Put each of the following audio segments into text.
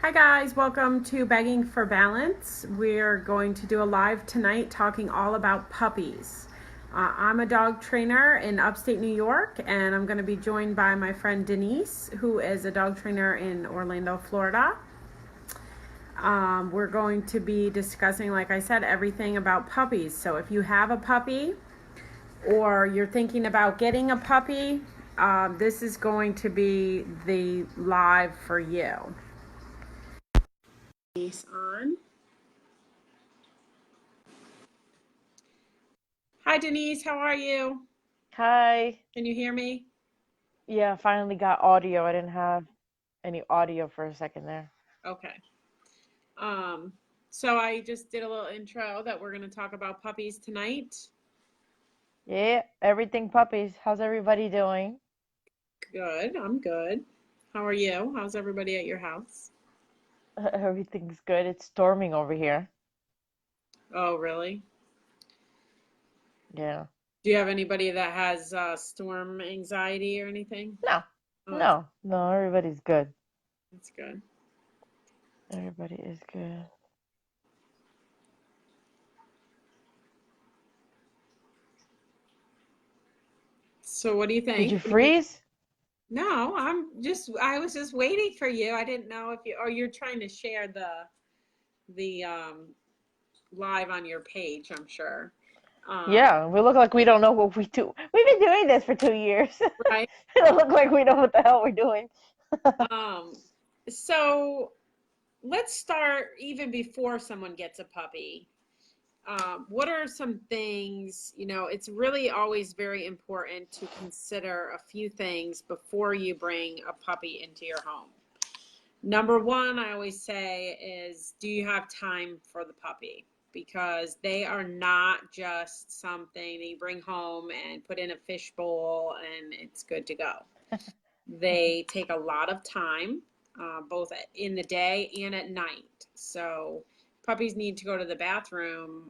Hi guys, welcome to Begging for Balance. We're going to do a live tonight talking all about puppies. I'm a dog trainer in upstate New York, and I'm going to be joined by my friend Denise, who is a dog trainer in Orlando, Florida. We're going to be discussing, like I said, everything about puppies. So if you have a puppy or you're thinking about getting a puppy, this is going to be the live for you. Denise on. Hi Denise, how are you? Hi. Can you hear me? Yeah, finally got audio. I didn't have any audio for a second there. Okay. Um, so I just did a little intro that we're going to talk about puppies tonight. Yeah, everything puppies. How's everybody doing? Good, I'm good. How are you? How's everybody at your house? Everything's good. It's storming over here. Oh, really? Yeah. Do you have anybody that has storm anxiety or anything? No, Oh, no, everybody's good. that's good. Everybody is good. So what do you Did think? you freeze? No, I was just waiting for you. I didn't know if you're trying to share the live on your page, I'm sure. Um, Yeah, we look like we don't know what we do. We've been doing this for 2 years. right. We don't look like we know what the hell we're doing. Um, so let's start even before someone gets a puppy. What are some things, it's really always very important to consider a few things before you bring a puppy into your home. Number one, I always say is, do you have time for the puppy? Because they are not just something that you bring home and put in a fish bowl and it's good to go. They take a lot of time, both in the day and at night. So puppies need to go to the bathroom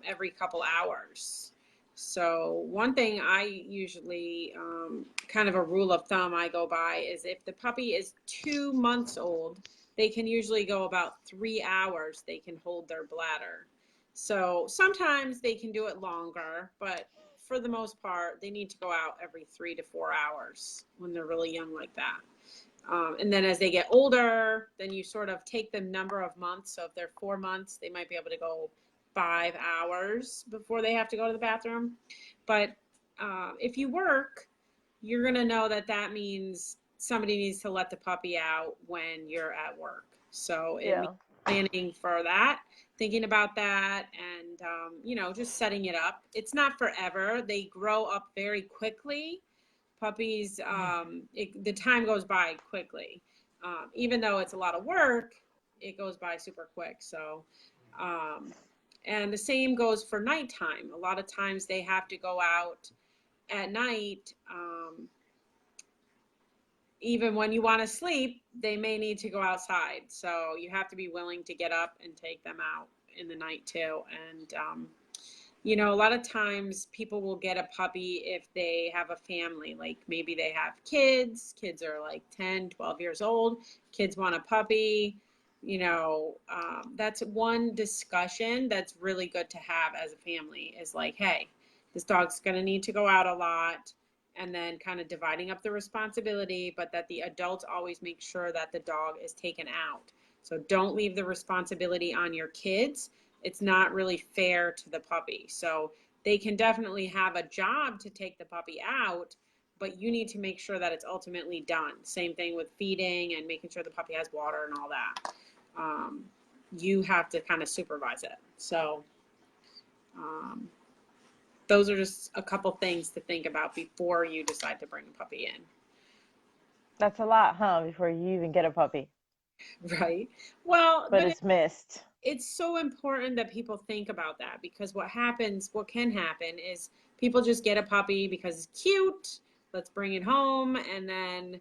every couple hours. So one thing I usually, kind of a rule of thumb I go by is if the puppy is 2 months old, they can usually go about 3 hours. They can hold their bladder. So sometimes they can do it longer, but for the most part, they need to go out every 3 to 4 hours when they're really young like that. And then as they get older, then you sort of take the number of months. So if they're 4 months, they might be able to go 5 hours before they have to go to the bathroom. But if you work, you're going to know that that means somebody needs to let the puppy out when you're at work. So it means Yeah. planning for that, thinking about that, and, just setting it up. It's not forever. They grow up very quickly. Puppies, the time goes by quickly. Even though it's a lot of work, it goes by super quick. So, um, and the same goes for nighttime. A lot of times they have to go out at night. Even when you want to sleep, they may need to go outside. So you have to be willing to get up and take them out in the night too. And, a lot of times people will get a puppy if they have a family, like maybe they have kids are like 10, 12 years old, kids want a puppy. That's one discussion that's really good to have as a family is like, hey, this dog's going to need to go out a lot, and then kind of dividing up the responsibility, but that the adults always make sure that the dog is taken out. So don't leave the responsibility on your kids. It's not really fair to the puppy. So they can definitely have a job to take the puppy out, but you need to make sure that it's ultimately done. Same thing with feeding and making sure the puppy has water and all that. Um, you have to kind of supervise it. So um, those are just a couple things to think about before you decide to bring a puppy in. That's a lot, huh? Before you even get a puppy. Right. Well, But but it's missed. it's so important that people think about that, because what can happen is people just get a puppy because it's cute. Let's bring it home. And then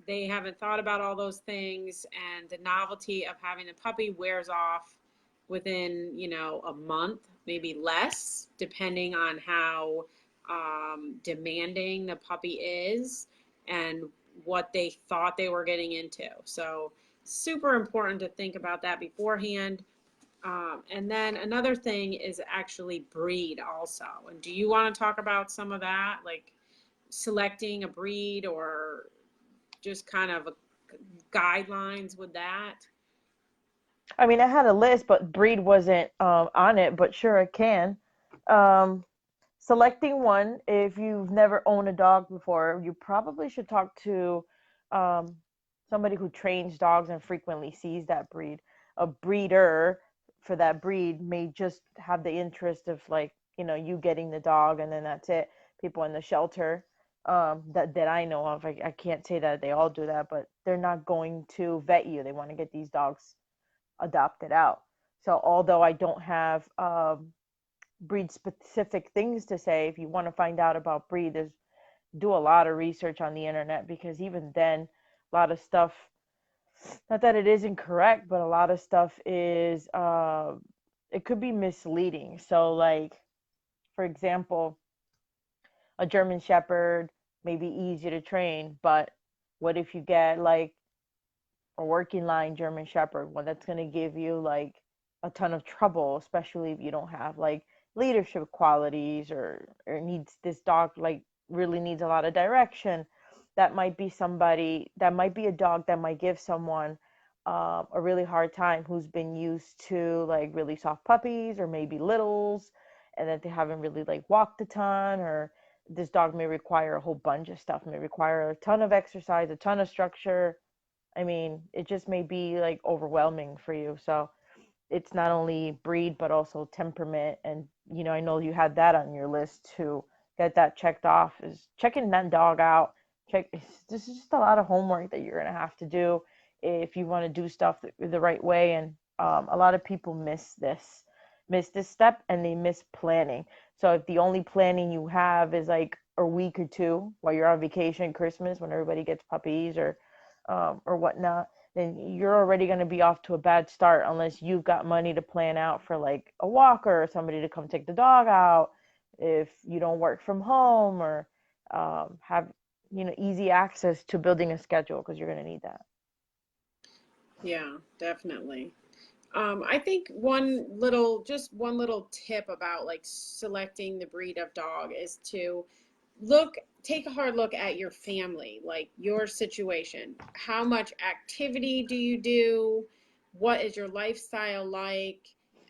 they haven't thought about all those things. And the novelty of having a puppy wears off within, a month, maybe less, depending on how demanding the puppy is and what they thought they were getting into. So super important to think about that beforehand. And then another thing is actually breed also. And do you want to talk about some of that, like selecting a breed or just kind of guidelines with that? I mean, I had a list, but breed wasn't on it, but sure I can. Um, Selecting one, if you've never owned a dog before, you probably should talk to um, somebody who trains dogs and frequently sees that breed. A breeder for that breed may just have the interest of, like, you getting the dog and then that's it. People in the shelter that I know of, I can't say that they all do that, but they're not going to vet you. They want to get these dogs adopted out. So although I don't have breed specific things to say, if you want to find out about breed, there's do a lot of research on the internet, because even then a lot of stuff, not that it isn't correct, but a lot of stuff is it could be misleading. So like, for example, a German shepherd may be easy to train, but what if you get like a working line German Shepherd, one that's going to give you like a ton of trouble, especially if you don't have like leadership qualities, or needs this dog like really needs a lot of direction. That might be somebody, that might be a dog that might give someone a really hard time, who's been used to like really soft puppies or maybe littles, and that they haven't really like walked a ton, or this dog may require a whole bunch of stuff, may require a ton of exercise, a ton of structure. I mean, it just may be like overwhelming for you. So it's not only breed, but also temperament. And, I know you had that on your list to get that checked off, is checking that dog out. This is just a lot of homework that you're going to have to do if you want to do stuff the right way. And a lot of people miss this step, and they miss planning. So if the only planning you have is like a week or two while you're on vacation, Christmas, when everybody gets puppies or whatnot, then you're already going to be off to a bad start, unless you've got money to plan out for like a walker or somebody to come take the dog out. If you don't work from home, or have easy access to building a schedule, because you're going to need that. Yeah, definitely. I think just one little tip about like selecting the breed of dog is to take a hard look at your family, like your situation. How much activity do you do? What is your lifestyle like?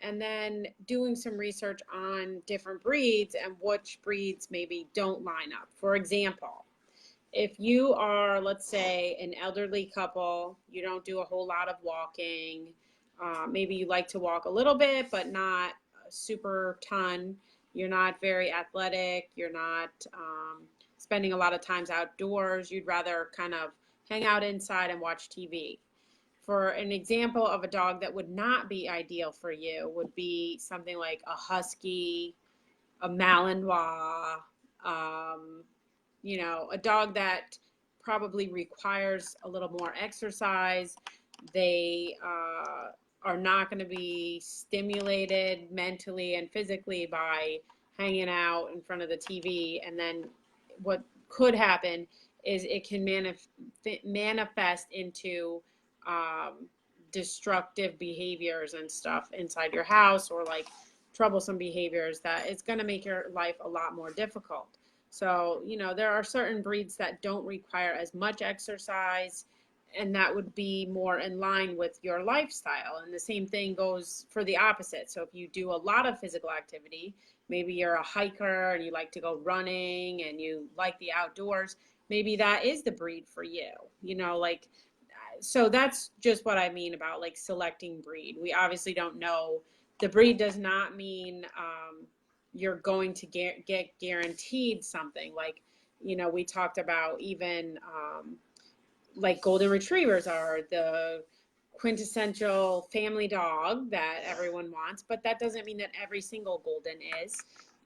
And then doing some research on different breeds and which breeds maybe don't line up. For example, if you are, let's say, an elderly couple, you don't do a whole lot of walking. Maybe you like to walk a little bit, but not a super ton. You're not very athletic. You're not spending a lot of times outdoors. You'd rather kind of hang out inside and watch TV. For an example of a dog that would not be ideal for you would be something like a husky, a Malinois, um, a dog that probably requires a little more exercise. They are not going to be stimulated mentally and physically by hanging out in front of the TV. And then what could happen is it can manifest into um, destructive behaviors and stuff inside your house, or like troublesome behaviors that it's going to make your life a lot more difficult. So, there are certain breeds that don't require as much exercise, and that would be more in line with your lifestyle. And the same thing goes for the opposite. So if you do a lot of physical activity, maybe you're a hiker and you like to go running and you like the outdoors, maybe that is the breed for you, like, so that's just what I mean about like selecting breed. We obviously don't know. The breed does not mean you're going to get guaranteed something. Like, we talked about even like golden retrievers are the quintessential family dog that everyone wants, but that doesn't mean that every single golden is.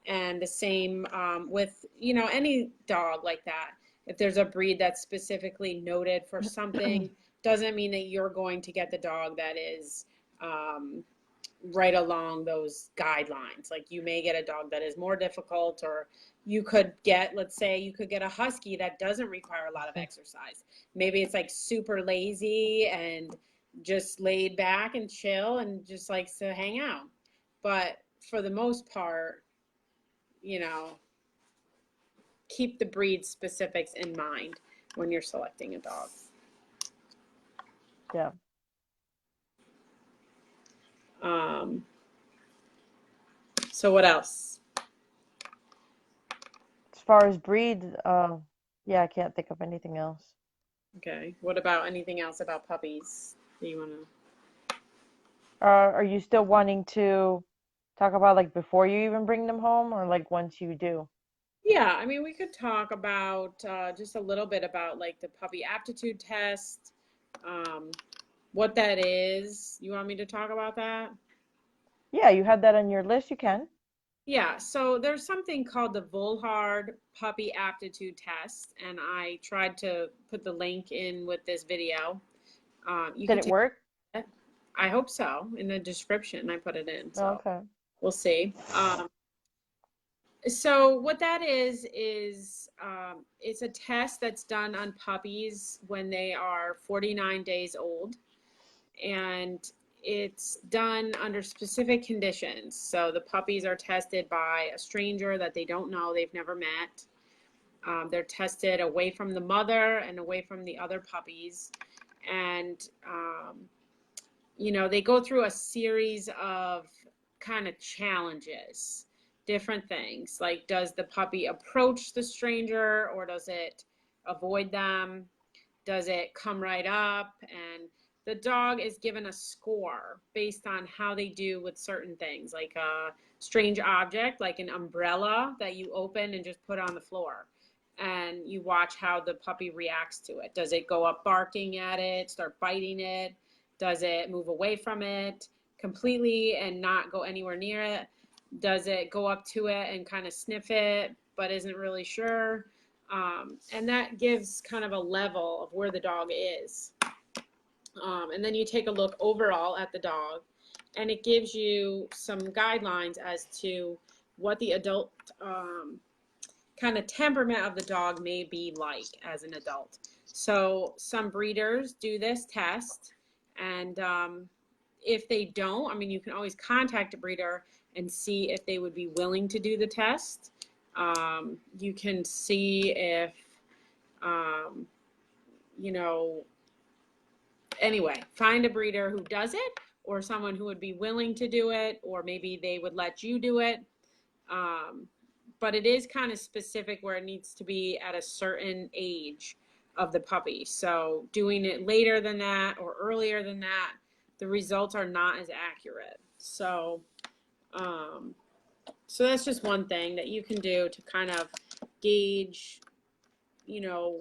And the same with, any dog like that. If there's a breed that's specifically noted for something, doesn't mean that you're going to get the dog that is right along those guidelines. Like, you may get a dog that is more difficult, or you could get, let's say you could get a husky that doesn't require a lot of exercise. Maybe it's like super lazy and just laid back and chill and just likes to hang out. But for the most part, you know, keep the breed specifics in mind when you're selecting a dog. Yeah. So what else? As far as breed, yeah, I can't think of anything else. Okay. What about anything else about puppies that you want to? Are you still wanting to talk about like before you even bring them home, or like once you do? Yeah, I mean, we could talk about just a little bit about like the puppy aptitude test, um, what that is. You want me to talk about that? Yeah, you had that on your list. You can. Yeah, so there's something called the Volhard Puppy Aptitude Test, and I tried to put the link in with this video. You Did can it take work? it. I hope so. In the description, I put it in, so Okay. we'll see. So what that is it's a test that's done on puppies when they are 49 days old, and it's done under specific conditions. So the puppies are tested by a stranger that they don't know, they've never met. They're tested away from the mother and away from the other puppies, and they go through a series of kind of challenges, different things. Like, does the puppy approach the stranger or does it avoid them? Does it come right up? And the dog is given a score based on how they do with certain things, like a strange object, like an umbrella that you open and just put on the floor. And you watch how the puppy reacts to it. Does it go up barking at it, start biting it? Does it move away from it completely and not go anywhere near it? Does it go up to it and kind of sniff it, but isn't really sure? And that gives kind of a level of where the dog is. And then you take a look overall at the dog, and it gives you some guidelines as to what the adult kind of temperament of the dog may be like as an adult. So some breeders do this test, and if they don't, I mean, you can always contact a breeder and see if they would be willing to do the test. You can see if, um, you know, anyway, find a breeder who does it, or someone who would be willing to do it, or maybe they would let you do it. Um, but it is kind of specific where it needs to be at a certain age of the puppy. So doing it later than that or earlier than that, the results are not as accurate. Um, so that's just one thing that you can do to kind of gauge,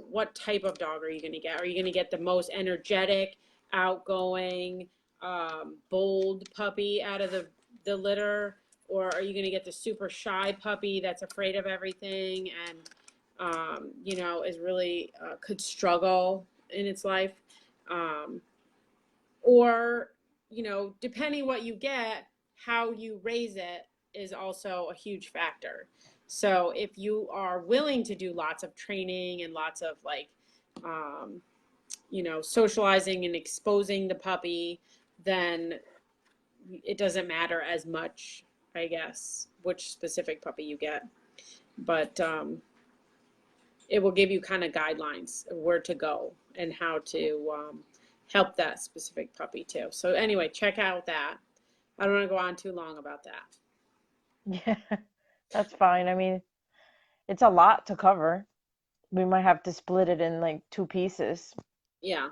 what type of dog are you going to get? Are you going to get the most energetic, outgoing, bold puppy out of the litter? Or are you going to get the super shy puppy that's afraid of everything and, is really could struggle in its life? Or, depending what you get, how you raise it is also a huge factor. So if you are willing to do lots of training and lots of socializing and exposing the puppy, then it doesn't matter as much, I guess, which specific puppy you get. But it will give you kind of guidelines of where to go and how to help that specific puppy too. So anyway, check out that. I don't want to go on too long about that. Yeah, that's fine. I mean, it's a lot to cover. We might have to split it in like two pieces Yeah.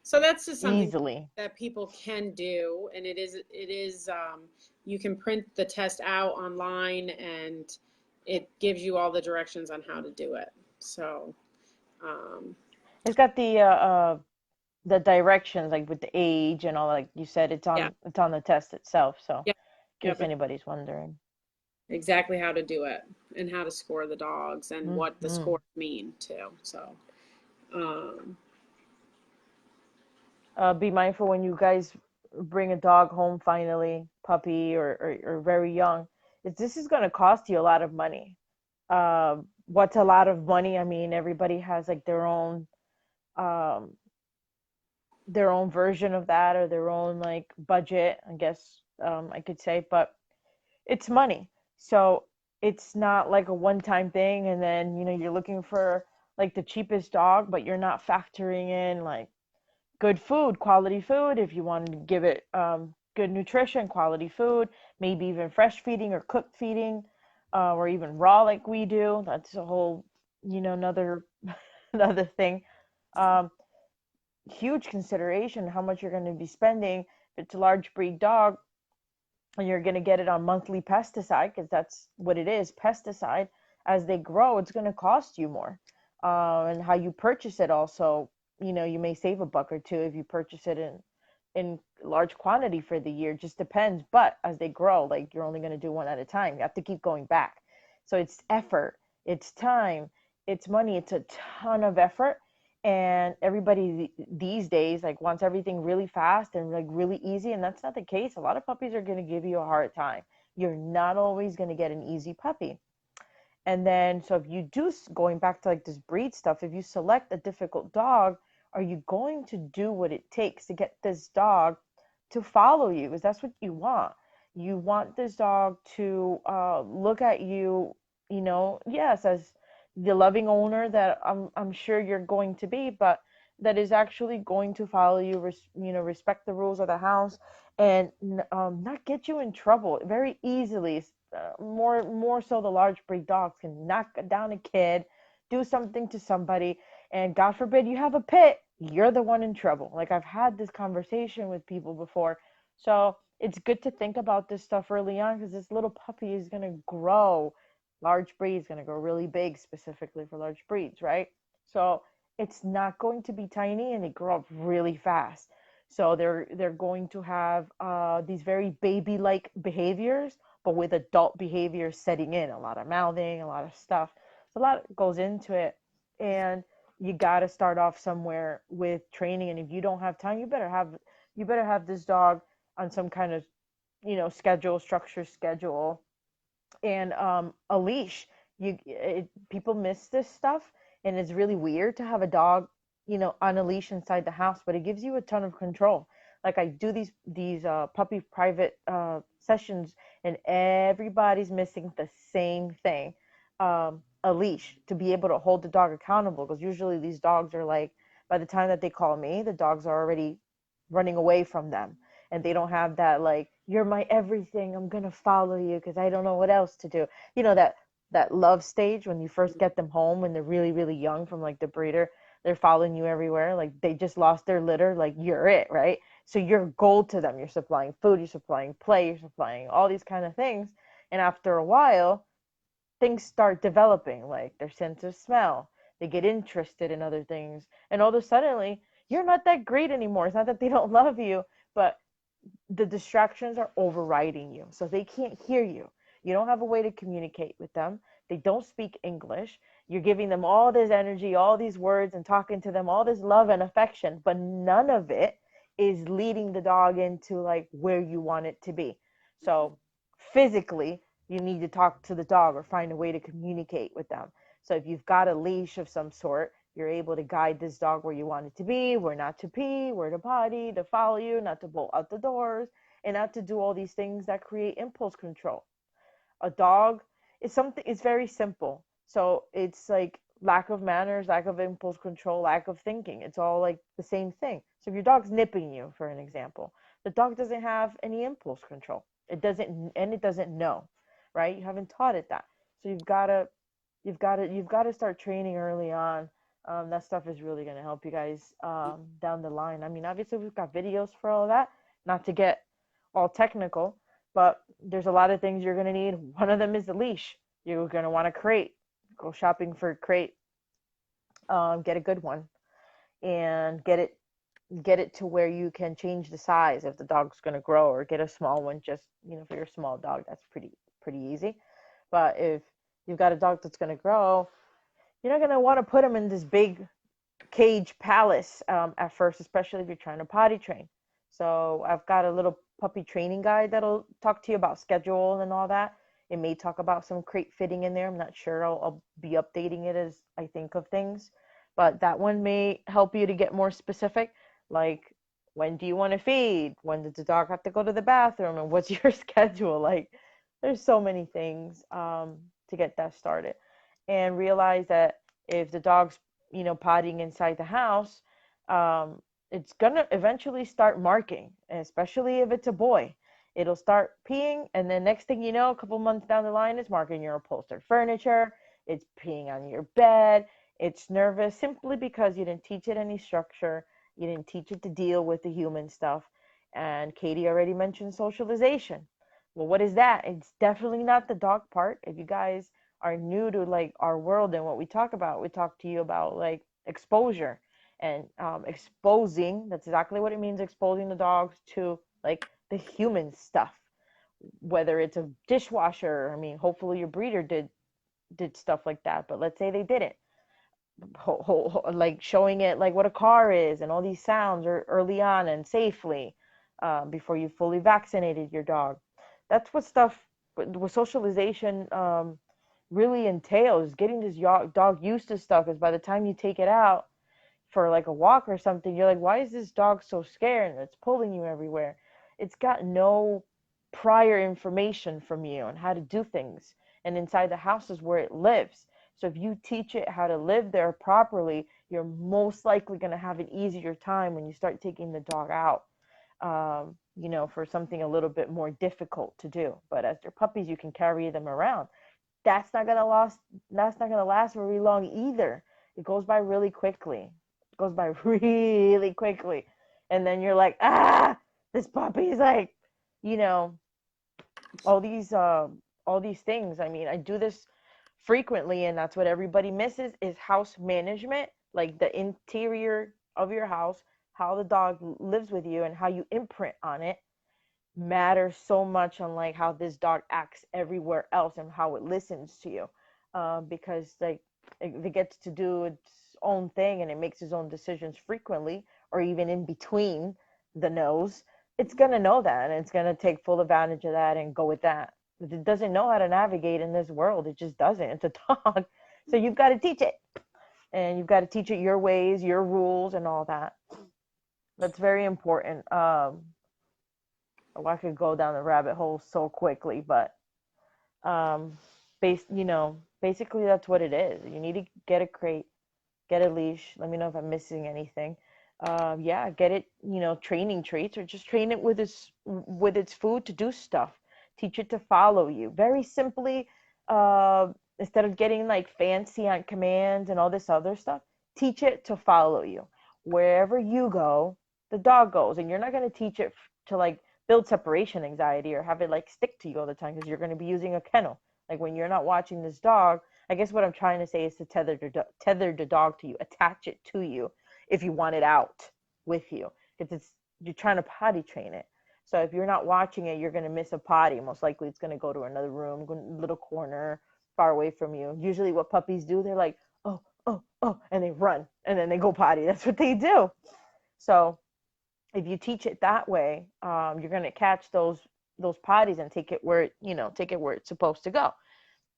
So that's just something easily. that people can do, and it is you can print the test out online, and it gives you all the directions on how to do it. So um, It's got the directions like with the age and all, like you said, yeah, it's on the test itself, so yeah, in yep, case anybody's wondering. exactly how to do it and how to score the dogs and what the Hmm. scores mean too. So um, Be mindful when you guys bring a dog home finally, puppy or very young. This is going to cost you a lot of money. What's a lot of money? I mean, everybody has like their own um, their own version of that or their own like budget, I guess I could say, but it's money. So it's not like a one-time thing and then, you're looking for like the cheapest dog, but you're not factoring in like good food, quality food, if you want to give it good nutrition, quality food, maybe even fresh feeding or cooked feeding, or even raw like we do. That's a whole, another another thing. Um, Huge consideration how much you're going to be spending. If it's a large breed dog, and you're going to get it on monthly pesticide because that's what it is, pesticide. As they grow, it's going to cost you more, and how you purchase it also. You may save a buck or two if you purchase it in large quantity for the year. Just depends. But as they grow, like you're only going to do one at a time, you have to keep going back. So it's effort, it's time, it's money, it's a ton of effort. And everybody these days like wants everything really fast and like really easy, and that's not the case. A lot of puppies are going to give you a hard time. You're not always going to get an easy puppy. And then, so if you do, going back to like this breed stuff, if you select a difficult dog, are you going to do what it takes to get this dog to follow you? Because that's what you want. You want this dog to look at you, yes, as the loving owner that I'm sure you're going to be, but that is actually going to follow you, respect the rules of the house, and not get you in trouble very easily. More so the large breed dogs can knock down a kid, do something to somebody, and God forbid you have a pit, you're the one in trouble. Like I've had this conversation with people before. So it's good to think about this stuff early on because this little puppy is going to grow. Large breed is going to grow really big, specifically for large breeds, right? So it's not going to be tiny, and they grow up really fast. So they're going to have these very baby-like behaviors, but with adult behavior setting in. A lot of mouthing, a lot of stuff. So a lot goes into it, and you got to start off somewhere with training. And if you don't have time, you better have this dog on some kind of structure schedule, and a leash. People miss this stuff, and it's really weird to have a dog, on a leash inside the house, but it gives you a ton of control. Like I do these puppy private sessions, and everybody's missing the same thing, a leash to be able to hold the dog accountable. Because usually these dogs are like, by the time that they call me, the dogs are already running away from them, and they don't have that like, you're my everything, I'm gonna follow you because I don't know what else to do. That love stage when you first get them home when they're really really young from like the breeder, they're following you everywhere, like they just lost their litter, like you're it, right? So you're gold to them. You're supplying food, you're supplying play, you're supplying all these kind of things. And after a while, things start developing, like their sense of smell. They get interested in other things, and all of a sudden, you're not that great anymore. It's not that they don't love you, but the distractions are overriding you, so they can't hear you. You don't have a way to communicate with them. They don't speak English. You're giving them all this energy, all these words, and talking to them all this love and affection, but none of it is leading the dog into like where you want it to be. So physically, you need to talk to the dog or find a way to communicate with them. So if you've got a leash of some sort, you're able to guide this dog where you want it to be, where not to pee, where to potty, to follow you, not to bolt out the doors, and not to do all these things that create impulse control. A dog is something, it's very simple. So it's like lack of manners, lack of impulse control, lack of thinking. It's all like the same thing. So if your dog's nipping you, for an example, the dog doesn't have any impulse control. It doesn't know, right? You haven't taught it that. So you've got to start training early on. That stuff is really going to help you guys down the line. I mean, obviously we've got videos for all of that, not to get all technical, but there's a lot of things you're going to need. One of them is the leash. You're going to want a crate. Go shopping for a crate. Get a good one, and get it to where you can change the size if the dog's going to grow, or get a small one just for your small dog. That's pretty easy. But if you've got a dog that's going to grow, you're not going to want to put them in this big cage palace at first, especially if you're trying to potty train. So I've got a little puppy training guide that'll talk to you about schedule and all that. It may talk about some crate fitting in there. I'm not sure. I'll be updating it as I think of things. But that one may help you to get more specific. Like when do you want to feed? When does the dog have to go to the bathroom? And what's your schedule? Like, there's so many things to get that started. And realize that if the dog's, pottying inside the house, um, it's gonna eventually start marking, especially if it's a boy. It'll start peeing, and then next thing you know, a couple months down the line, it's marking your upholstered furniture. It's peeing on your bed. It's nervous simply because you didn't teach it any structure. You didn't teach it to deal with the human stuff. And Katie already mentioned socialization. Well, what is that? It's definitely not the dog part. If you guys are new to like our world and what we talk about, we talk to you about like exposure and exposing. That's exactly what it means, exposing the dogs to like the human stuff, whether it's a dishwasher. I mean, hopefully your breeder did stuff like that, but let's say they didn't. Like showing it like what a car is and all these sounds early on and safely, before you fully vaccinated your dog. That's what stuff with socialization really entails, getting this dog used to stuff. Because by the time you take it out for like a walk or something, you're like, why is this dog so scared and it's pulling you everywhere? It's got no prior information from you on how to do things. And inside the house is where it lives. So if you teach it how to live there properly, you're most likely going to have an easier time when you start taking the dog out, for something a little bit more difficult to do. But as they're puppies, you can carry them around. That's not gonna last. That's not gonna last very long either. It goes by really quickly. It goes by really quickly, and then you're like, this puppy's like, you know, all these things. I mean, I do this frequently, and that's what everybody misses is house management, like the interior of your house, how the dog lives with you, and how you imprint on it matters so much on like how this dog acts everywhere else and how it listens to you, because like if it gets to do its own thing and it makes its own decisions frequently or even in between the no's, it's going to know that and it's going to take full advantage of that and go with that. If it doesn't know how to navigate in this world, it just doesn't. It's a dog. So you've got to teach it, and you've got to teach it your ways, your rules, and all that. That's very important. I could go down the rabbit hole so quickly, but basically that's what it is. You need to get a crate, get a leash. Let me know if I'm missing anything. Yeah, get it, training traits, or just train it with its food to do stuff. Teach it to follow you. Very simply, instead of getting like fancy on commands and all this other stuff, teach it to follow you. Wherever you go, the dog goes, and you're not going to teach it to like build separation anxiety or have it like stick to you all the time, because you're going to be using a kennel. Like when you're not watching this dog, I guess what I'm trying to say is to tether the dog to you, attach it to you if you want it out with you, because you're trying to potty train it. So if you're not watching it, you're going to miss a potty. Most likely it's going to go to another room, little corner far away from you. Usually what puppies do, they're like, oh, oh, oh, and they run and then they go potty. That's what they do. So if you teach it that way, you're going to catch those potties and take it where it's supposed to go.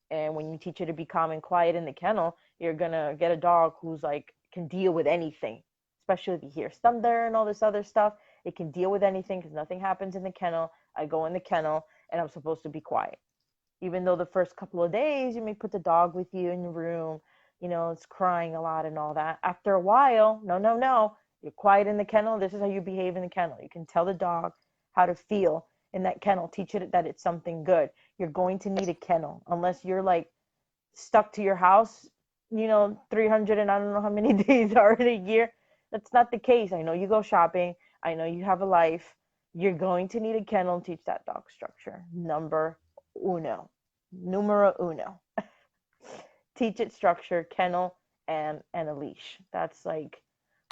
And when you teach it to be calm and quiet in the kennel, you're going to get a dog who's like can deal with anything, especially if you hear thunder and all this other stuff. It can deal with anything because nothing happens in the kennel. I go in the kennel and I'm supposed to be quiet. Even though the first couple of days you may put the dog with you in your room, it's crying a lot and all that. After a while, no. You're quiet in the kennel. This is how you behave in the kennel. You can tell the dog how to feel in that kennel. Teach it that it's something good. You're going to need a kennel unless you're like stuck to your house, 300 and I don't know how many days are in a year. That's not the case. I know you go shopping. I know you have a life. You're going to need a kennel and teach that dog structure. Numero uno. Teach it structure, kennel, and a leash. That's like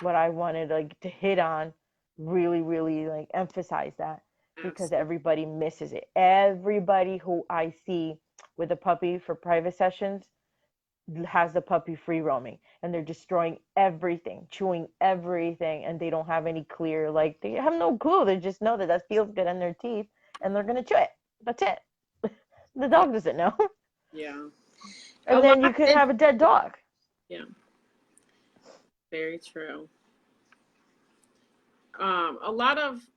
what I wanted like to hit on, really, really like emphasize that, because everybody misses it. Everybody who I see with a puppy for private sessions has the puppy free roaming, and they're destroying everything, chewing everything, and they don't have any clear, like they have no clue. They just know that feels good in their teeth and they're going to chew it. That's it. The dog doesn't know. Yeah. And then you could have a dead dog. Yeah. Very true. A lot of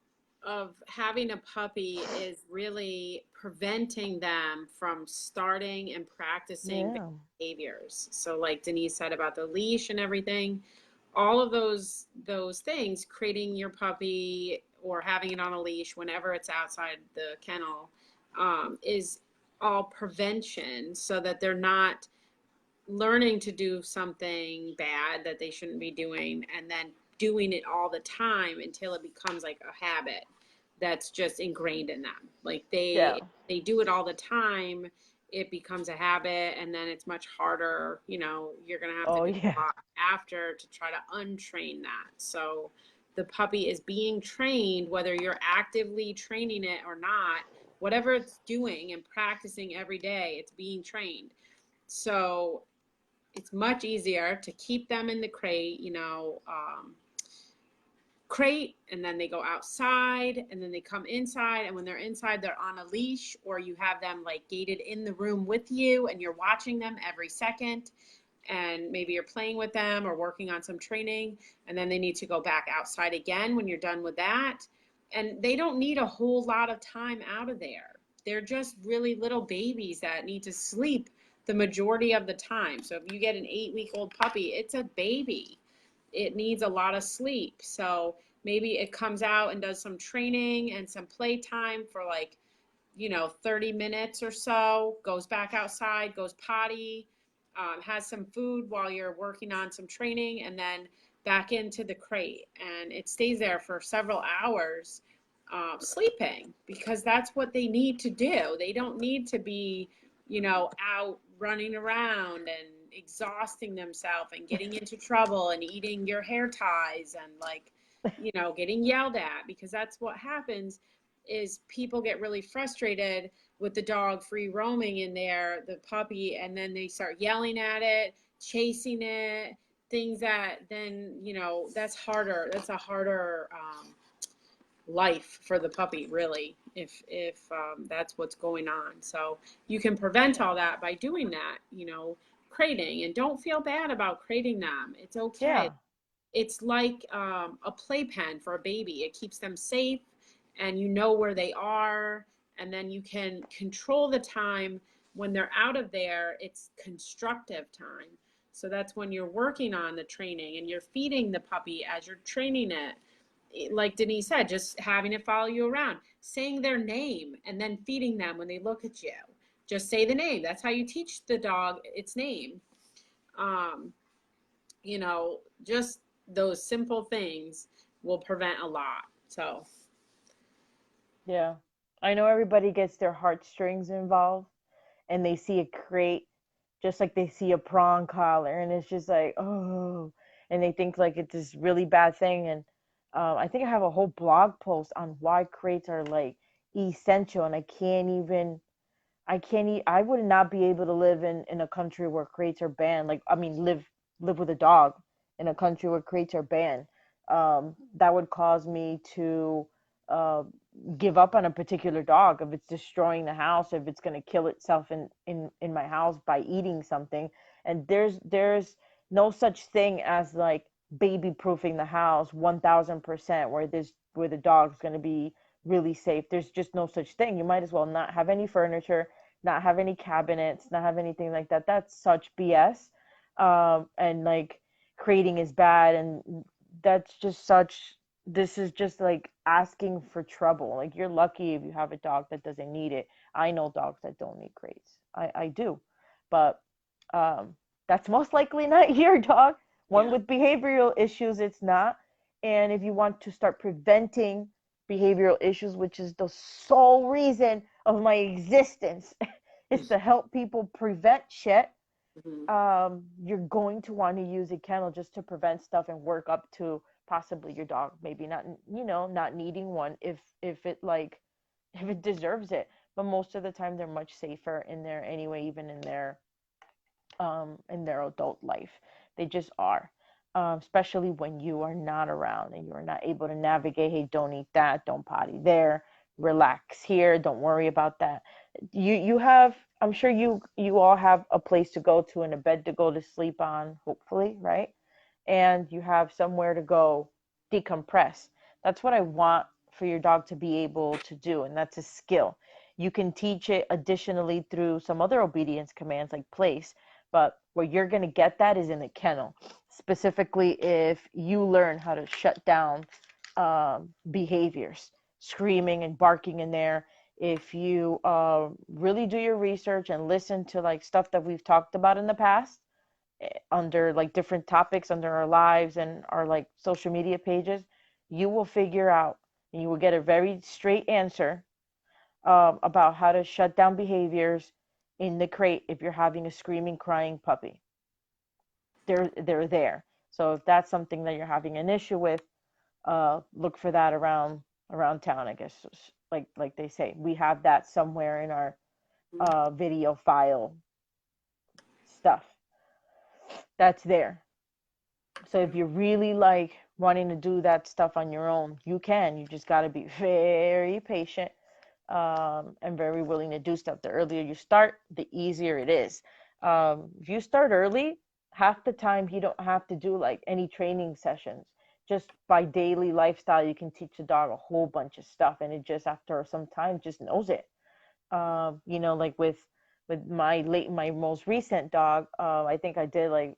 having a puppy is really preventing them from starting and practicing Yeah. behaviors. So like Denise said about the leash and everything, all of those things, creating your puppy or having it on a leash whenever it's outside the kennel, is all prevention so that they're not learning to do something bad that they shouldn't be doing and then doing it all the time until it becomes like a habit that's just ingrained in them. Like Yeah. they do it all the time, it becomes a habit, and then it's much harder. You're gonna have to Oh do yeah. a lot after to try to untrain that. So the puppy is being trained, whether you're actively training it or not. Whatever it's doing and practicing every day, it's being trained. So it's much easier to keep them in the crate, crate, and then they go outside and then they come inside. And when they're inside, they're on a leash, or you have them like gated in the room with you and you're watching them every second. And maybe you're playing with them or working on some training. And then they need to go back outside again when you're done with that. And they don't need a whole lot of time out of there. They're just really little babies that need to sleep the majority of the time. So if you get an 8-week-old puppy, it's a baby. It needs a lot of sleep. So maybe it comes out and does some training and some playtime for like, 30 minutes or so, goes back outside, goes potty, has some food while you're working on some training, and then back into the crate. And it stays there for several hours, sleeping, because that's what they need to do. They don't need to be, out running around and exhausting themselves and getting into trouble and eating your hair ties and like, getting yelled at, because that's what happens is people get really frustrated with the dog free roaming in there, the puppy, and then they start yelling at it, chasing it, things that then, that's harder. That's a harder life for the puppy, really, if that's what's going on. So you can prevent all that by doing that, crating, and don't feel bad about crating them. It's okay. Yeah. It's like a playpen for a baby. It keeps them safe, and you know where they are, and then you can control the time when they're out of there. It's constructive time. So that's when you're working on the training and you're feeding the puppy as you're training it. Like Denise said, just having it follow you around, saying their name, and then feeding them when they look at you. Just say the name. That's how you teach the dog its name. Um, just those simple things will prevent a lot. So, Yeah. I know everybody gets their heartstrings involved and they see a crate just like they see a prong collar and it's just like, oh, and they think like it's this really bad thing. And I think I have a whole blog post on why crates are like essential, and I would not be able to live in a country where crates are banned. Like, I mean, live with a dog in a country where crates are banned. That would cause me to uh, give up on a particular dog if it's destroying the house, if it's going to kill itself in my house by eating something. And there's no such thing as like baby proofing the house 1000% where the dog's going to be really safe. There's just no such thing. You might as well not have any furniture, not have any cabinets, not have anything like that. That's such BS. And like creating is bad, and that's just such. This is just like asking for trouble. Like, you're lucky if you have a dog that doesn't need it. I know dogs that don't need crates. I do, but that's most likely not your dog. One yeah. with behavioral issues, it's not. And if you want to start preventing behavioral issues, which is the sole reason of my existence, is to help people prevent shit. Mm-hmm. You're going to want to use a kennel just to prevent stuff and work up to possibly your dog maybe not, not needing one if it like if it deserves it. But most of the time they're much safer in there anyway, even in their adult life. They just are. Especially when you are not around and you are not able to navigate. Hey, don't eat that. Don't potty there. Relax here. Don't worry about that. You have. I'm sure you all have a place to go to and a bed to go to sleep on. Hopefully, right? And you have somewhere to go decompress. That's what I want for your dog to be able to do, and that's a skill. You can teach it additionally through some other obedience commands like place, but where you're going to get that is in the kennel. Specifically, if you learn how to shut down behaviors, screaming and barking in there, if you really do your research and listen to like stuff that we've talked about in the past, under like different topics under our lives and our like social media pages, you will figure out and you will get a very straight answer about how to shut down behaviors in the crate if you're having a screaming, crying puppy. They're there. So if that's something that you're having an issue with, look for that around town. I guess like they say, we have that somewhere in our video file stuff. That's there. So if you're really like wanting to do that stuff on your own, you can. You just got to be very patient and very willing to do stuff. The earlier you start, the easier it is. If you start early, half the time you don't have to do like any training sessions. Just by daily lifestyle, you can teach a dog a whole bunch of stuff, and it just after some time just knows it. Like with my most recent dog, I think I did like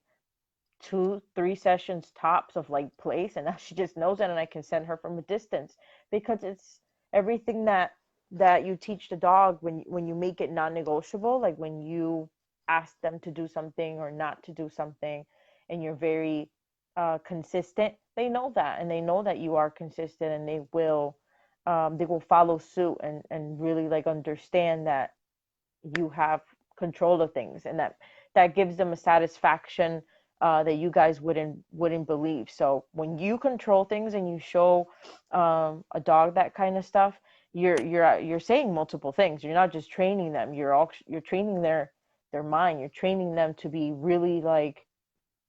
2 3 sessions tops of like place, and now she just knows it, and I can send her from a distance because it's everything that you teach the dog when you make it non-negotiable, like when you ask them to do something or not to do something, and you're very consistent. They know that, and they know that you are consistent, and they will follow suit and really like understand that you have control of things, and that gives them a satisfaction that you guys wouldn't believe. So when you control things and you show a dog that kind of stuff, you're saying multiple things. You're not just training them. You're training their mind. You're training them to be really like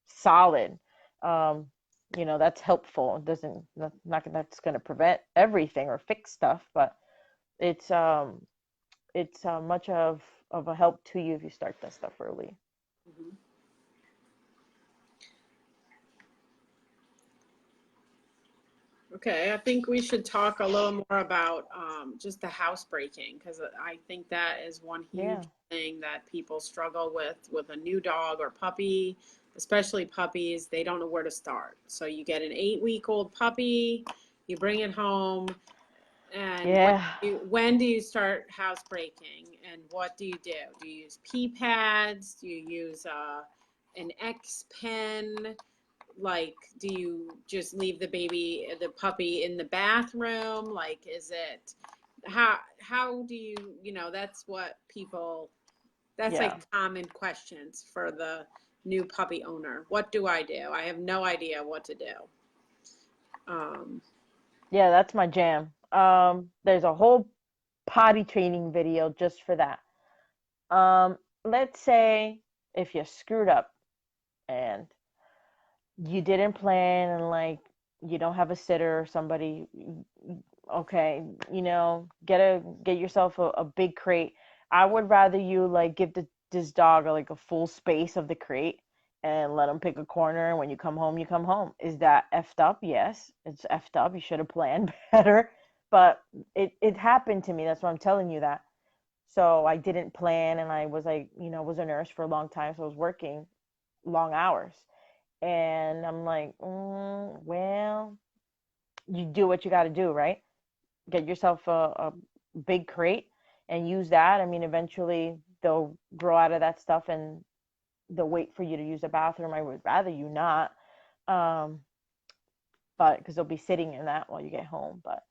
solid. Um, that's helpful. It doesn't not that's going to prevent everything or fix stuff, but it's much of a help to you if you start that stuff early. Mhm. Okay, I think we should talk a little more about just the housebreaking, because I think that is one huge Yeah. thing that people struggle with a new dog or puppy, especially puppies. They don't know where to start. So you get an 8-week-old puppy, you bring it home, and Yeah. when do you start housebreaking, and what do you do? Do you use pee pads? Do you use an X pen? Like, do you just leave the puppy in the bathroom? Like, is it how do that's what people, that's Yeah. like common questions for the new puppy owner. What do I do? I have no idea what to do. um Yeah, that's my jam. There's a whole potty training video just for that. Let's say if you screwed up and you didn't plan and like you don't have a sitter or somebody, okay, get yourself a big crate. I would rather you like give this dog like a full space of the crate and let him pick a corner, and when you come home, you come home. Is that effed up? Yes, it's effed up. You should have planned better, but it happened to me. That's why I'm telling you that. So I didn't plan, and I was like, was a nurse for a long time, so I was working long hours. And I'm like, well, you do what you got to do, right? Get yourself a big crate and use that. I mean, eventually they'll grow out of that stuff and they'll wait for you to use the bathroom. I would rather you not, um, but because they'll be sitting in that while you get home. But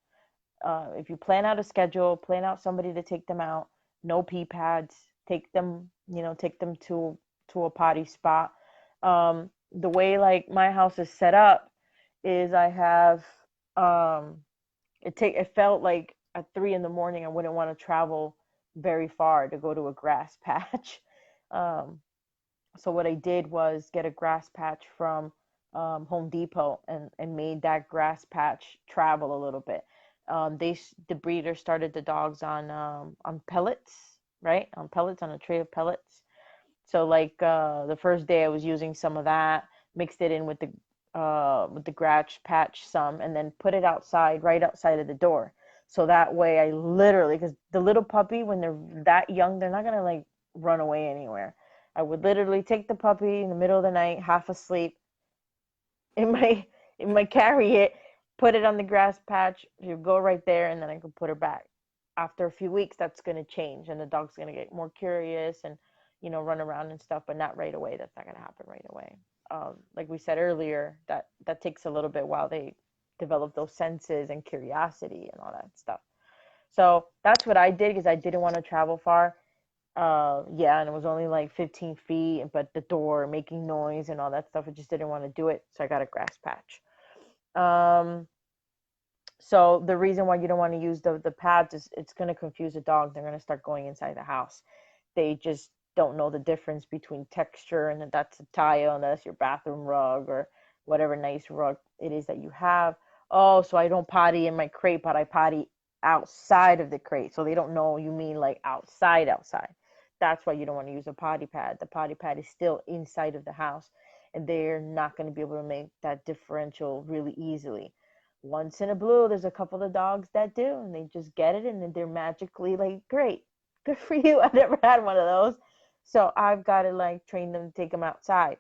if you plan out a schedule, plan out somebody to take them out, no pee pads, take them to a potty spot. The way like my house is set up is I have um it felt like at 3 in the morning I wouldn't want to travel very far to go to a grass patch. Um, so what I did was get a grass patch from Home Depot and made that grass patch travel a little bit. The breeder started the dogs on pellets, right? On pellets, on a tray of pellets. So like the first day I was using some of that, mixed it in with with the grass patch some, and then put it outside, right outside of the door. So that way I literally, because the little puppy, when they're that young, they're not gonna like run away anywhere. I would literally take the puppy in the middle of the night, half asleep, in my carry it, put it on the grass patch, you go right there, and then I could put her back. After a few weeks, that's gonna change, and the dog's gonna get more curious and run around and stuff, but not right away. That's not gonna happen right away. Like we said earlier, that takes a little bit while they develop those senses and curiosity and all that stuff. So that's what I did because I didn't want to travel far. Yeah, and it was only like 15 feet, but the door making noise and all that stuff, I just didn't want to do it. So I got a grass patch. Um, so the reason why you don't want to use the pads is it's going to confuse the dog. They're going to start going inside the house. They just don't know the difference between texture and that's a tile and that's your bathroom rug or whatever nice rug it is that you have. Oh, so I don't potty in my crate, but I potty outside of the crate. So they don't know you mean like outside. That's why you don't want to use a potty pad. The potty pad is still inside of the house, and they're not going to be able to make that differential really easily. Once in a blue, there's a couple of dogs that do, and they just get it, and then they're magically like, great, good for you. I never had one of those. So I've got to like train them to take them outside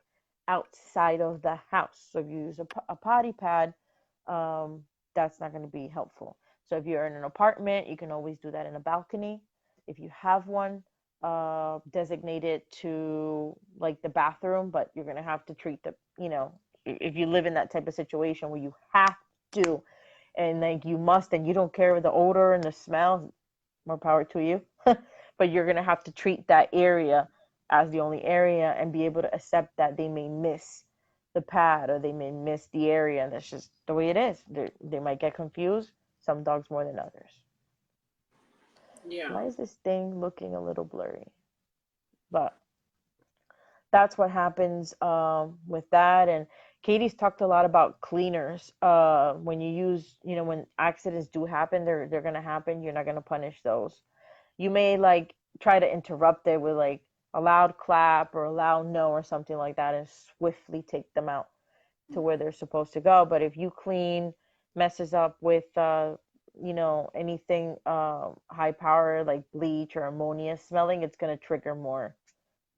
of the house. So if you use a potty pad, um, that's not going to be helpful. So if you're in an apartment, you can always do that in a balcony. If you have one, designated to like the bathroom, but you're going to have to treat if you live in that type of situation where you have to, and like you must, and you don't care with the odor and the smell, more power to you. But you're going to have to treat that area as the only area and be able to accept that they may miss the pad or they may miss the area. And that's just the way it is. They might get confused, some dogs more than others. Yeah. Why is this thing looking a little blurry? But that's what happens with that. And Katie's talked a lot about cleaners. When you use, when accidents do happen, they're gonna happen. You're not gonna punish those. You may like try to interrupt it with like a loud clap or a loud no or something like that, and swiftly take them out to where they're supposed to go. But if you clean messes up with anything high power like bleach or ammonia smelling, it's gonna trigger more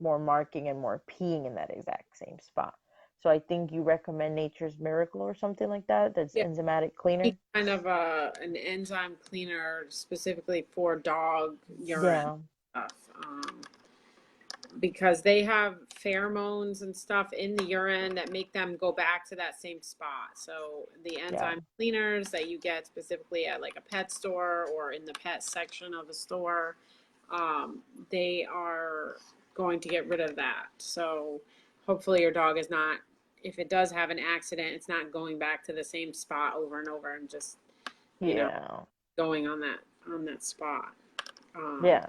marking and more peeing in that exact same spot. So I think you recommend Nature's Miracle or something like that. That's Yeah. enzymatic cleaner. Kind of an enzyme cleaner specifically for dog urine Yeah, stuff. Because they have pheromones and stuff in the urine that make them go back to that same spot. So the yeah, enzyme cleaners that you get specifically at like a pet store or in the pet section of a store, they are going to get rid of that. So hopefully your dog is not, if it does have an accident, it's not going back to the same spot over and over and just, you know, yeah, going on that spot. Um, yeah,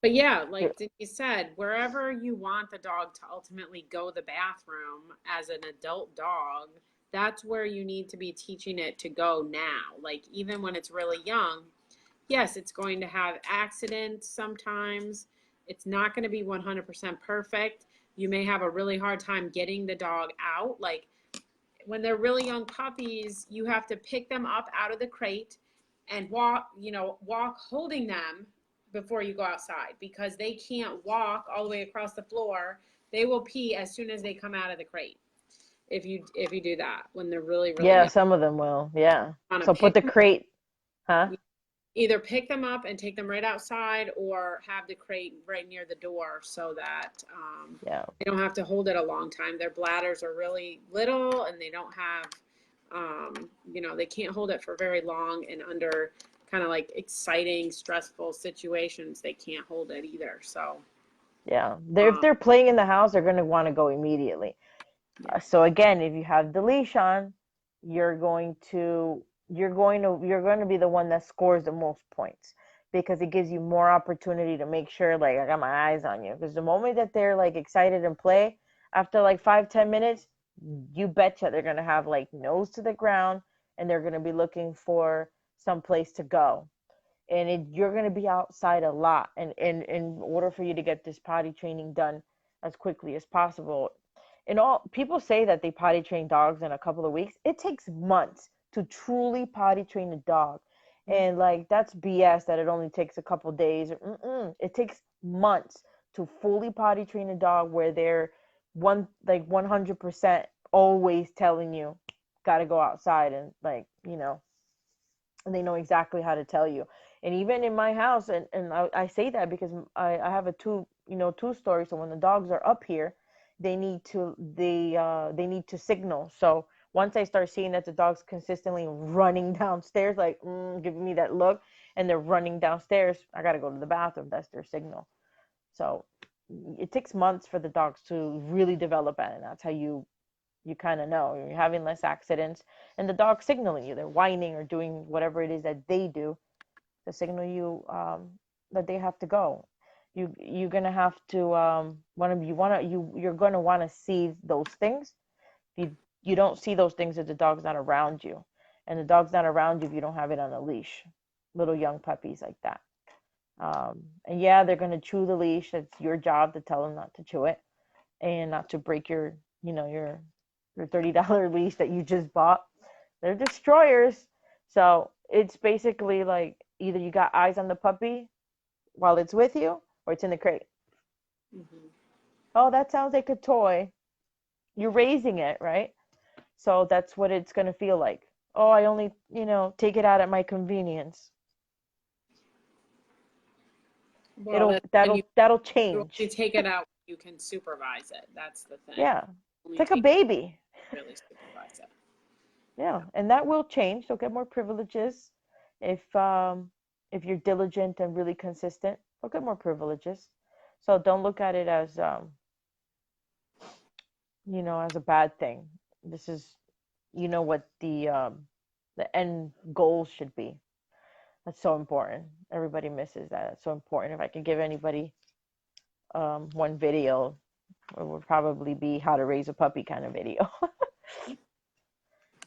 but yeah, yeah, like you said, wherever you want the dog to ultimately go the bathroom as an adult dog, that's where you need to be teaching it to go now. Like even when it's really young, yes, it's going to have accidents sometimes. It's not going to be 100% perfect. You may have a really hard time getting the dog out. Like when they're really young puppies, you have to pick them up out of the crate and walk holding them before you go outside because they can't walk all the way across the floor. They will pee as soon as they come out of the crate. If you do that when they're really really yeah. young, Some of them will. Yeah. you want to So put pick the them, crate, huh? either pick them up and take them right outside or have the crate right near the door so that Yeah. they don't have to hold it a long time. Their bladders are really little and they don't have, they can't hold it for very long, and under kind of like exciting, stressful situations, they can't hold it either. So, Yeah. If um, they're playing in the house, they're gonna want to go immediately. yeah, So again, if you have the leash on, you're going to be the one that scores the most points because it gives you more opportunity to make sure like I got my eyes on you. Because the moment that they're like excited and play, after like 5-10 minutes, you betcha they're gonna have like nose to the ground and they're gonna be looking for some place to go. And you're gonna be outside a lot. And in order for you to get this potty training done as quickly as possible, in all, people say that they potty train dogs in a couple of weeks. It takes months to truly potty train a dog. And like that's BS that it only takes a couple days. It takes months to fully potty train a dog where they're 100% always telling you got to go outside and like, and they know exactly how to tell you. And even in my house, and I say that because I have a two story. So when the dogs are up here, they need to signal. So once I start seeing that the dog's consistently running downstairs, like giving me that look, and they're running downstairs, I got to go to the bathroom. That's their signal. So it takes months for the dogs to really develop at it. And that's how you kind of know you're having less accidents, and the dog's signaling you. They're whining or doing whatever it is that they do to signal you that they have to go. You're gonna have to you're gonna want to see those things. You don't see those things if the dog's not around you, and the dog's not around you if you don't have it on a leash. Little young puppies like that. And yeah, they're gonna chew the leash. It's your job to tell them not to chew it and not to break your $30 leash that you just bought. They're destroyers. So it's basically like either you got eyes on the puppy while it's with you or it's in the crate. Mm-hmm. Oh, that sounds like a toy. You're raising it, right? So that's what it's going to feel like. Oh, I only, take it out at my convenience. Well, and That'll you only change. take it out when you can supervise it. That's the thing. Yeah. It's Only like a take baby. really supervise it. Yeah, and that will change. They'll get more privileges if you're diligent and really consistent. They'll get more privileges. So don't look at it as as a bad thing. This is what the end goal should be. That's so important. Everybody misses that. It's so important. If I could give anybody one video, it would probably be how to raise a puppy kind of video.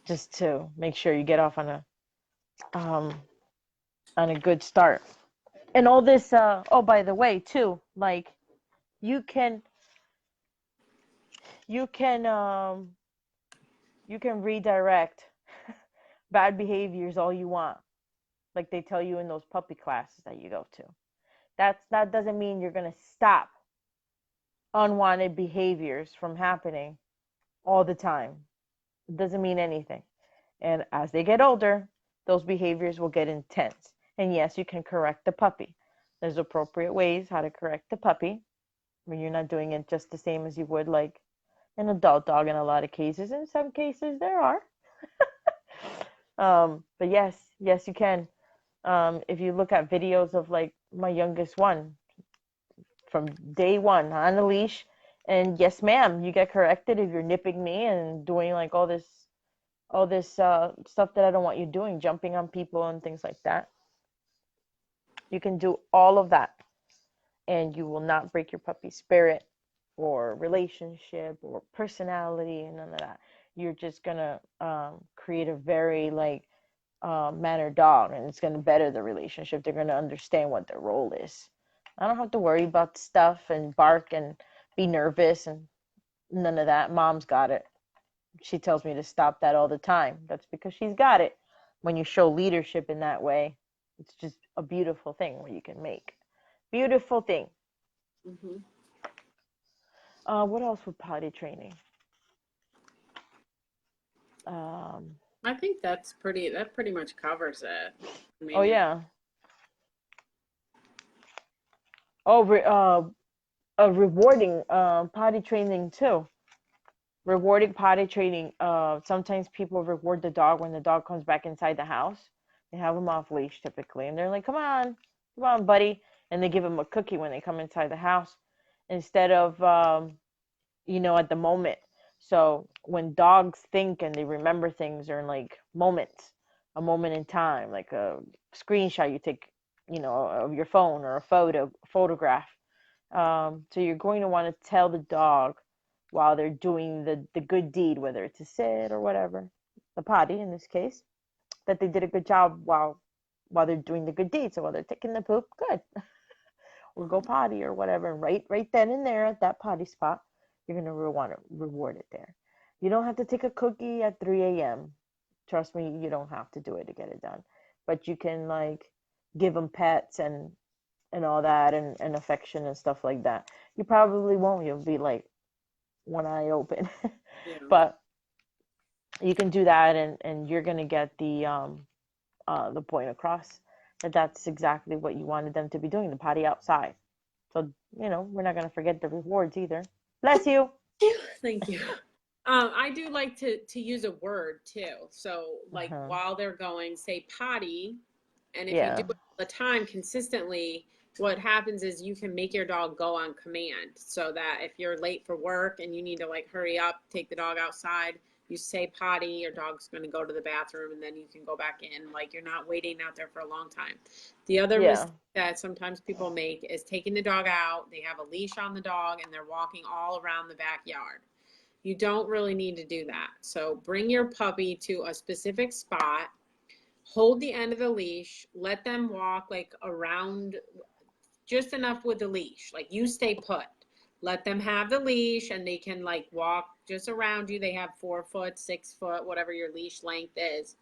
Just to make sure you get off um, on a good start. And all this oh, by the way, too, like you can you can um you can redirect bad behaviors all you want, like they tell you in those puppy classes that you go to. That doesn't mean you're going to stop unwanted behaviors from happening all the time. It doesn't mean anything. And as they get older, those behaviors will get intense. And yes, you can correct the puppy. There's appropriate ways how to correct the puppy when you're not doing it just the same as you would like an adult dog in a lot of cases. In some cases, there are. But yes, you can. If you look at videos of like my youngest one from day one on the leash, and yes, ma'am, you get corrected if you're nipping me and doing like all this stuff that I don't want you doing, jumping on people and things like that. You can do all of that, and you will not break your puppy's spirit or relationship or personality and none of that. You're just gonna create a very like mannered dog, and it's gonna better the relationship. They're gonna understand what their role is. I don't have to worry about stuff and bark and be nervous and none of that. Mom's got it. She tells me to stop that all the time. That's because she's got it. When you show leadership in that way, it's just a beautiful thing where you can make. Beautiful thing. Mm-hmm. What else with potty training? I think that pretty much covers it. I Oh mean, yeah. Oh, rewarding potty training too. Rewarding potty training. Sometimes people reward the dog when the dog comes back inside the house. They have him off leash typically, and they're like, come on, buddy," and they give him a cookie when they come inside the house instead of at the moment. So when dogs think and they remember things are in like moments, a moment in time, like a screenshot you take, of your phone or a photograph. So you're going to want to tell the dog while they're doing the good deed, whether it's a sit or whatever, the potty in this case, that they did a good job while they're doing the good deed. So while they're taking the poop, good, or go potty or whatever, right then and there at that potty spot, you're going to want to reward it there. You don't have to take a cookie at 3 a.m. Trust me, you don't have to do it to get it done. But you can like give them pets and all that and affection and stuff like that. You probably won't. You'll be like one eye open. Yeah. But you can do that and you're going to get the point across that that's exactly what you wanted them to be doing, the potty outside. So, we're not going to forget the rewards either. Bless you. Thank you. I do like to use a word too. So like Uh-huh. while they're going, say potty, and if you do Yeah. it all the time consistently, what happens is you can make your dog go on command. So that if you're late for work and you need to like hurry up, take the dog outside, you say potty, your dog's going to go to the bathroom, and then you can go back in. Like you're not waiting out there for a long time. The other Yeah. mistake that sometimes people make is taking the dog out. They have a leash on the dog and they're walking all around the backyard. You don't really need to do that. So bring your puppy to a specific spot, hold the end of the leash, let them walk like around just enough with the leash. Like you stay put. Let them have the leash and they can like walk just around you. They have 4 foot, 6 foot, whatever your leash length is.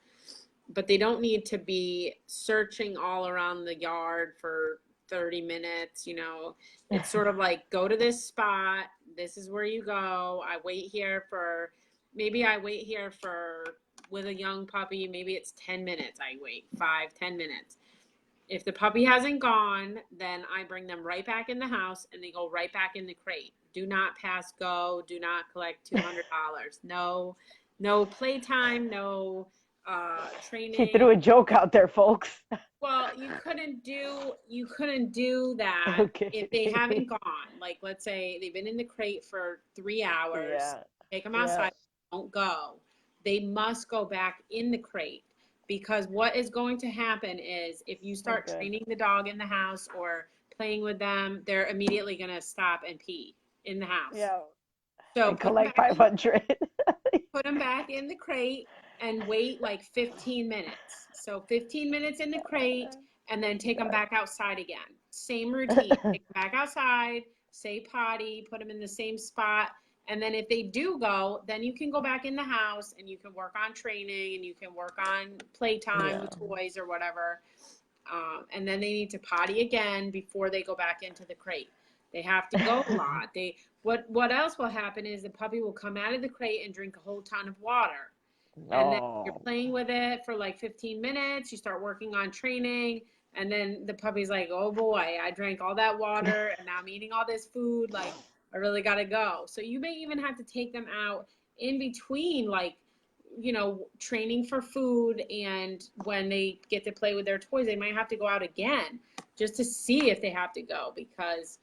But they don't need to be searching all around the yard for 30 minutes. It's sort of like, go to this spot. This is where you go. Maybe I wait here for, with a young puppy, maybe it's 10 minutes. I wait 5, 10 minutes. If the puppy hasn't gone, then I bring them right back in the house and they go right back in the crate. Do not pass go. Do not collect $200. No playtime, no She training. threw a joke out there, folks. Well, you couldn't do that if they Okay. haven't gone. Like let's say they've been in the crate for 3 hours. Yeah. Take them Yeah. outside, don't go. They must go back in the crate, because what is going to happen is if you start Okay. training the dog in the house or playing with them, they're immediately going to stop and pee in the house. Yeah. So And collect 500. put them back in the crate and wait like 15 minutes. So 15 minutes in the crate and then take them back outside again. Same routine. Take them back outside, say potty, put them in the same spot. And then if they do go, then you can go back in the house and you can work on training and you can work on playtime Yeah. with toys or whatever. And then they need to potty again before they go back into the crate. They have to go a lot. What else will happen is the puppy will come out of the crate and drink a whole ton of water. And then you're Oh. playing with it for like 15 minutes. You start working on training. And then the puppy's like, oh boy, I drank all that water and now I'm eating all this food. Like, I really got to go. So you may even have to take them out in between, like, training for food. And when they get to play with their toys, they might have to go out again just to see if they have to go, because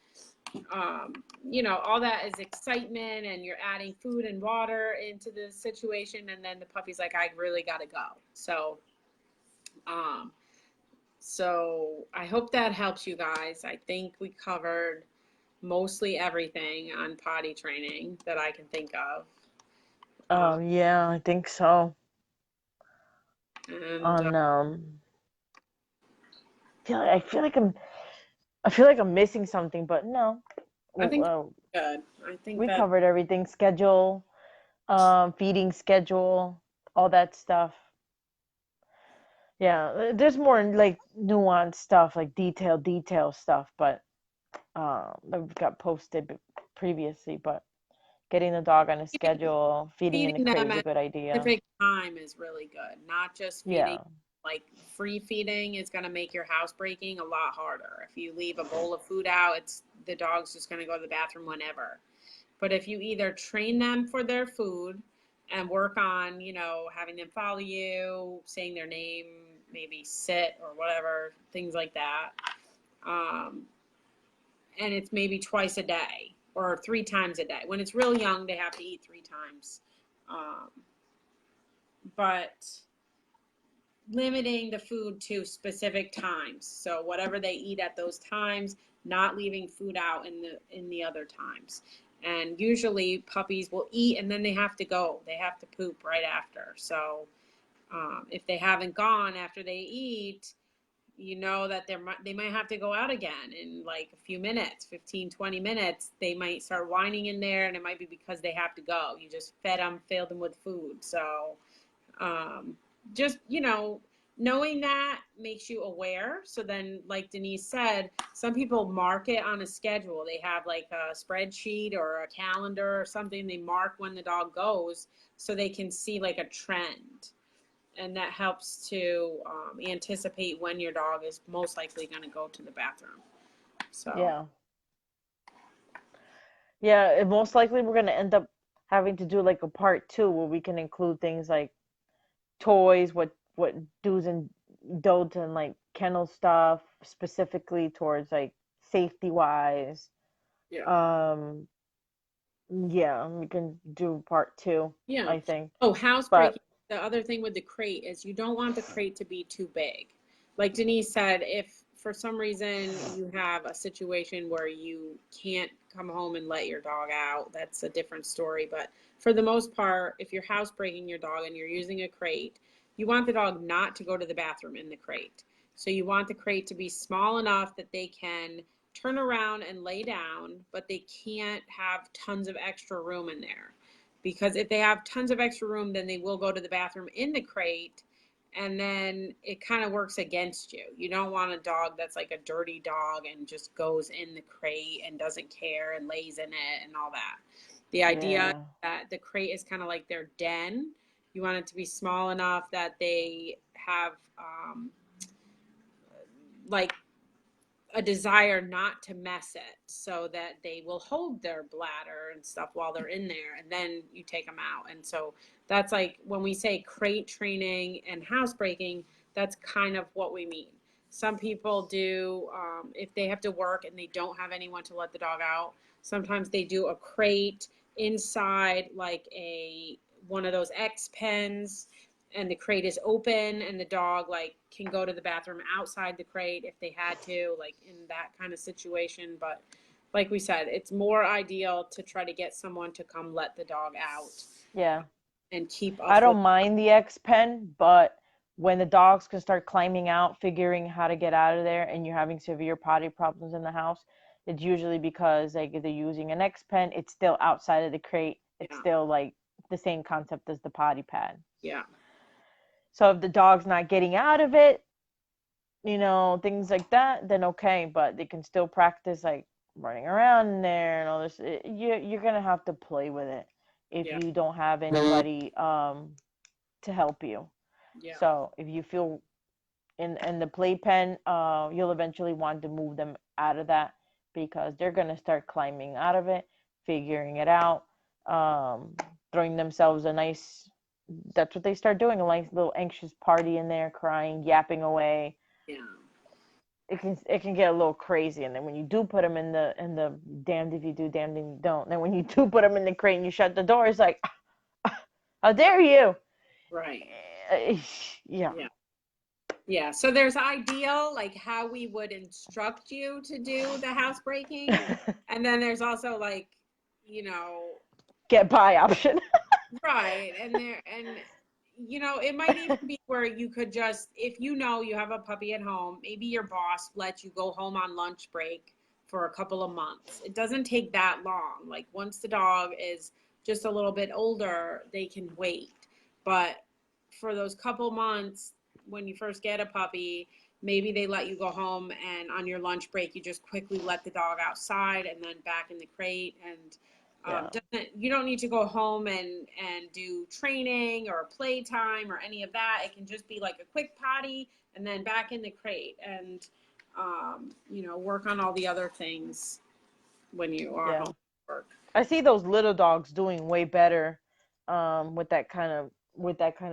all that is excitement and you're adding food and water into the situation. And then the puppy's like, I really got to go. So I hope that helps you guys. I think we covered mostly everything on potty training that I can think of. Yeah, I think so. And On I feel like I'm missing something, but no. I think Uh, good. I think we that covered everything. Schedule, feeding schedule, all that stuff. Yeah, there's more like nuanced stuff, like detail stuff, but that got posted previously. But getting the dog on a schedule, feeding in the feeding crate them is a at good a idea. specific time is really good. Not just feeding, Yeah, like free feeding is going to make your housebreaking a lot harder. If you leave a bowl of food out, the dog's just going to go to the bathroom whenever. But if you either train them for their food and work on, having them follow you, saying their name, maybe sit or whatever, things like that. And it's maybe twice a day or 3 times a day. When it's real young, they have to eat 3 times. Um, but limiting the food to specific times. So whatever they eat at those times, not leaving food out in the other times. And usually puppies will eat and then they have to go. They have to poop right after. So if they haven't gone after they eat, you know that they might have to go out again in like a few minutes, 15, 20 minutes. They might start whining in there, and it might be because they have to go. You just fed them, filled them with food. So um, just, knowing that makes you aware. So then, like Denise said, some people mark it on a schedule. They have like a spreadsheet or a calendar or something. They mark when the dog goes so they can see like a trend. And that helps to anticipate when your dog is most likely going to go to the bathroom. So, Yeah. Yeah, and most likely we're gonna end up having to do like a part two where we can include things like toys, what do's and don'ts, and like kennel stuff specifically towards like safety wise. yeah. Um, yeah, we can do part two, Yeah. I think. Oh, But housebreaking. The other thing with the crate is you don't want the crate to be too big. Like Denise said, if for some reason you have a situation where you can't come home and let your dog out, that's a different story. But for the most part, if you're housebreaking your dog and you're using a crate, you want the dog not to go to the bathroom in the crate. So you want the crate to be small enough that they can turn around and lay down, but they can't have tons of extra room in there, because if they have tons of extra room, then they will go to the bathroom in the crate, and then it kind of works against you. You don't want a dog that's like a dirty dog and just goes in the crate and doesn't care and lays in it and all that. The idea yeah, that the crate is kind of like their den. You want it to be small enough that they have like a desire not to mess it, so that they will hold their bladder and stuff while they're in there, and then you take them out. And so that's like when we say crate training and housebreaking, that's kind of what we mean. Some people do, if they have to work and they don't have anyone to let the dog out, sometimes they do a crate inside like a one of those X pens, and the crate is open and the dog like can go to the bathroom outside the crate if they had to, like in that kind of situation. But like we said, it's more ideal to try to get someone to come let the dog out yeah. and keep I up with. don't mind the X pen, but when the dogs can start climbing out, figuring how to get out of there, and you're having severe potty problems in the house, it's usually because like they're using an X pen. It's still outside of the crate. It's Yeah, still like the same concept as the potty pad. yeah, So if the dog's not getting out of it, things like that, then okay. But they can still practice like running around in there and all this. You're gonna have to play with it if yeah, you don't have anybody to help you. yeah, So if you feel in the playpen, you'll eventually want to move them out of that because they're gonna start climbing out of it, figuring it out, throwing themselves a nice. That's what they start doing, a nice little anxious party in there, crying, yapping away. yeah. It can get a little crazy, and then when you do put them in the damned if you do, damned if you don't. Then when you do put them in the crate and you shut the door, it's like, how dare you? Right. Yeah. Yeah. Yeah. So there's ideal, like how we would instruct you to do the housebreaking. And then there's also like, you know, Get by option. right. It might even be where you could just, if you have a puppy at home, maybe your boss lets you go home on lunch break for a couple of months. It doesn't take that long. Like once the dog is just a little bit older, they can wait. But for those couple months, when you first get a puppy, maybe they let you go home, and on your lunch break, you just quickly let the dog outside and then back in the crate. And Yeah. you don't need to go home and do training or playtime or any of that. It can just be like a quick potty and then back in the crate, and work on all the other things when you are Yeah. home from work. I see those little dogs doing way better with that kind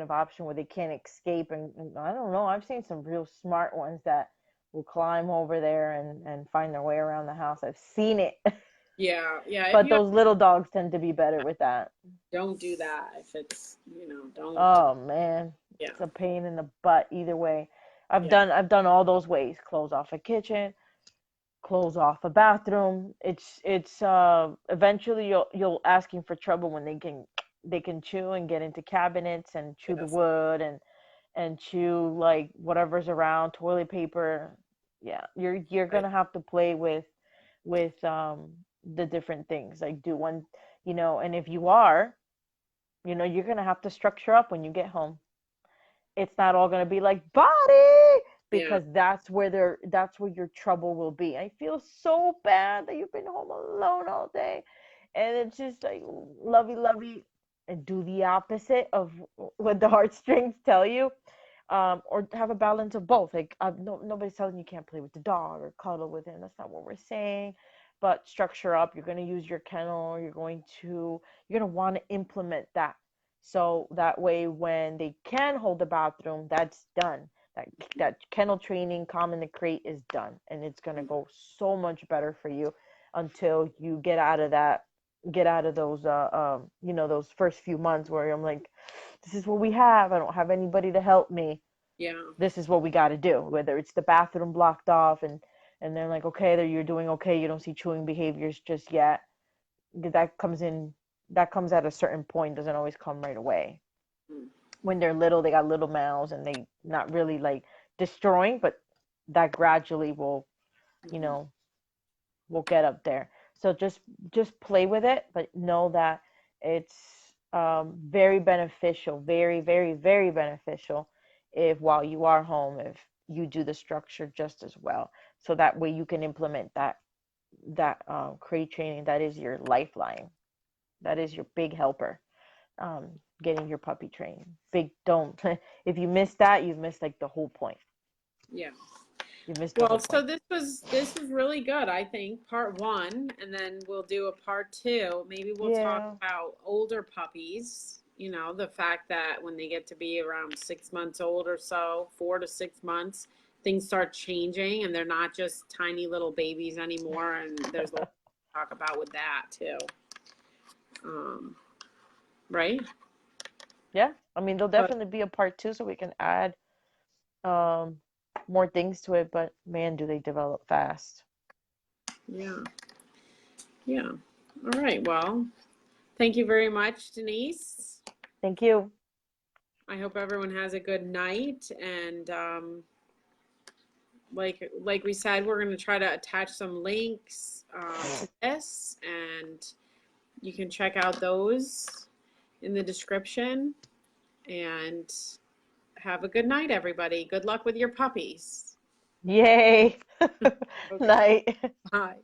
of option where they can't escape, and I don't know, I've seen some real smart ones that will climb over there and find their way around the house. I've seen it. Yeah, yeah. If But you have, those little dogs tend to be better with that. don't do that. If it's don't. Oh man, Yeah, it's a pain in the butt either way. I've yeah, done I've done all those ways. Close off a kitchen, close off a bathroom. It's eventually you'll asking for trouble when they can chew and get into cabinets and chew the yes, wood, and and chew like whatever's around, toilet paper. Yeah, you're Right. gonna have to play with the different things. Like do one, and if you are, you're gonna have to structure up when you get home. It's not all gonna be like body, Yeah. because that's where your trouble will be. I feel so bad that you've been home alone all day, and it's just like lovey lovey, and do the opposite of what the heartstrings tell you, or have a balance of both. Like no, nobody's telling you can't play with the dog or cuddle with him. That's not what we're saying. But structure up. You're going to use your kennel. You're going to want to implement that, so that way when they can hold the bathroom, that's done. That kennel training, common the crate is done, and it's going to go so much better for you until you get out of those those first few months where I'm like, this is what we have. I don't have anybody to help me. Yeah. This is what we got to do. Whether it's the bathroom blocked off, and they're like, okay, you're doing okay. You don't see chewing behaviors just yet. That comes in. That comes at a certain point. Doesn't always come right away. Mm. When they're little, they got little mouths, and they not really like destroying, but that gradually will, you Mhm. know, will get up there. So just play with it, but know that it's very beneficial, very, very, very beneficial, if while you are home, if you do the structure just as well. So that way you can implement that crate training. That is your lifeline. That is your big helper. Um, Getting your puppy trained. Big don't. If you miss that, you've missed like the whole point. Yeah. You've missed the Well, whole so point. this was really good, I think, part one, and then we'll do a part two. Maybe we'll talk Yeah. about older puppies, the fact that when they get to be around 6 months old or so, 4 to 6 months, things start changing and they're not just tiny little babies anymore. And there's a lot to talk about with that too. Um, right? Yeah. I mean, there'll But definitely be a part two so we can add um more things to it, but man, do they develop fast. yeah, yeah. All right. Well, thank you very much, Denise. Thank you. I hope everyone has a good night. And like we said, we're going to try to attach some links to this, and you can check out those in the description. And have a good night, everybody. Good luck with your puppies. Yay. Okay. Night. Bye.